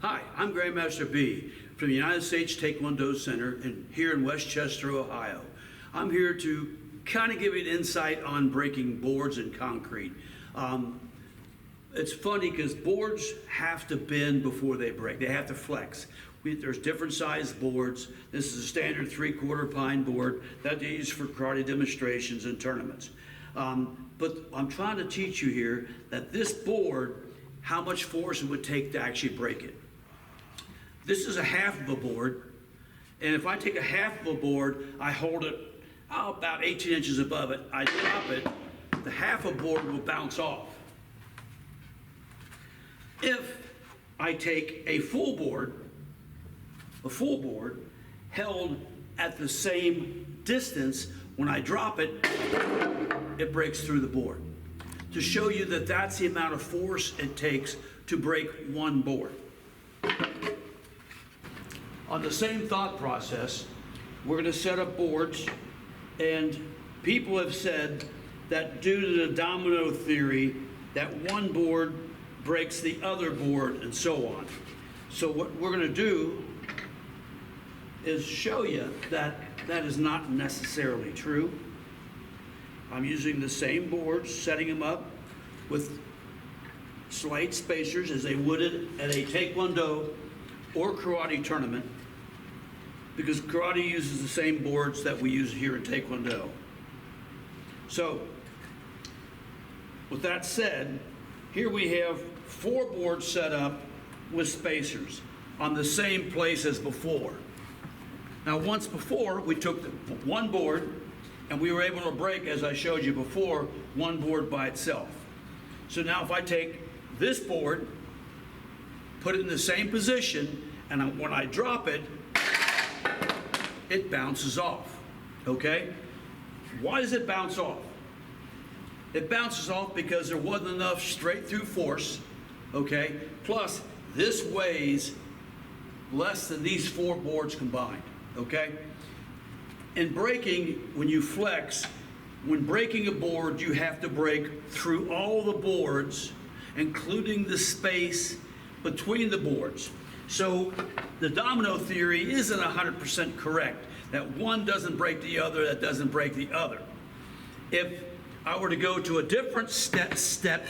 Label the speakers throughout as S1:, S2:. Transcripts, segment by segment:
S1: Hi, I'm Grandmaster B from the United States Taekwondo Center here in Westchester, Ohio. I'm here to kind of give you an insight on breaking boards and concrete. It's funny because boards have to bend before they break. They have to flex. There's different sized boards. This is a standard 3/4 pine board that they use for karate demonstrations and tournaments. But I'm trying to teach you here that this board, how much force it would take to actually break it. This is a half of a board, and if I take a half of a board, I hold it about 18 inches above it, I drop it, the half of a board will bounce off. If I take a full board held at the same distance, when I drop it, it breaks through the board. To show you that that's the amount of force it takes to break one board. On the same thought process, we're going to set up boards, and people have said that due to the domino theory, that one board breaks the other board and so on. So what we're going to do is show you that that is not necessarily true. I'm using the same boards, setting them up with slight spacers as they would at a Taekwondo or karate tournament, because karate uses the same boards that we use here in Taekwondo. So, with that said, here we have 4 boards set up with spacers on the same place as before. Now, once before, we took one board and we were able to break, as I showed you before, one board by itself. So now if I take this board, put it in the same position, and when I drop it, it bounces off, okay? Why does it bounce off? It bounces off because there wasn't enough straight through force, okay? Plus, this weighs less than these 4 boards combined, okay? In breaking, when you flex, when breaking a board, you have to break through all the boards, including the space between the boards. So the domino theory isn't 100% correct, that one doesn't break the other, that doesn't break the other. If I were to go to a different step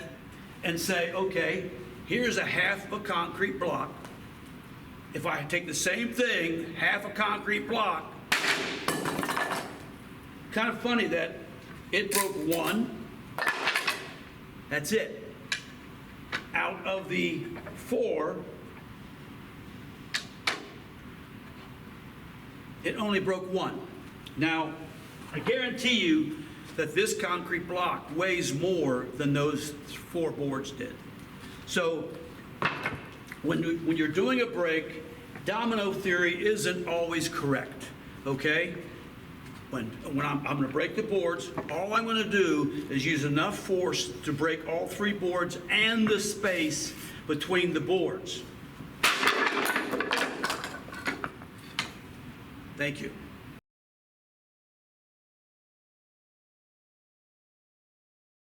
S1: and say, okay, here's a half of a concrete block. If I take the same thing, half a concrete block, kind of funny that it broke 1, that's it. Out of the 4, it only broke 1. Now, I guarantee you that this concrete block weighs more than those 4 boards did. So, when you're doing a break, domino theory isn't always correct, okay? When I'm going to break the boards, all I'm going to do is use enough force to break all 3 boards and the space between the boards. Thank you.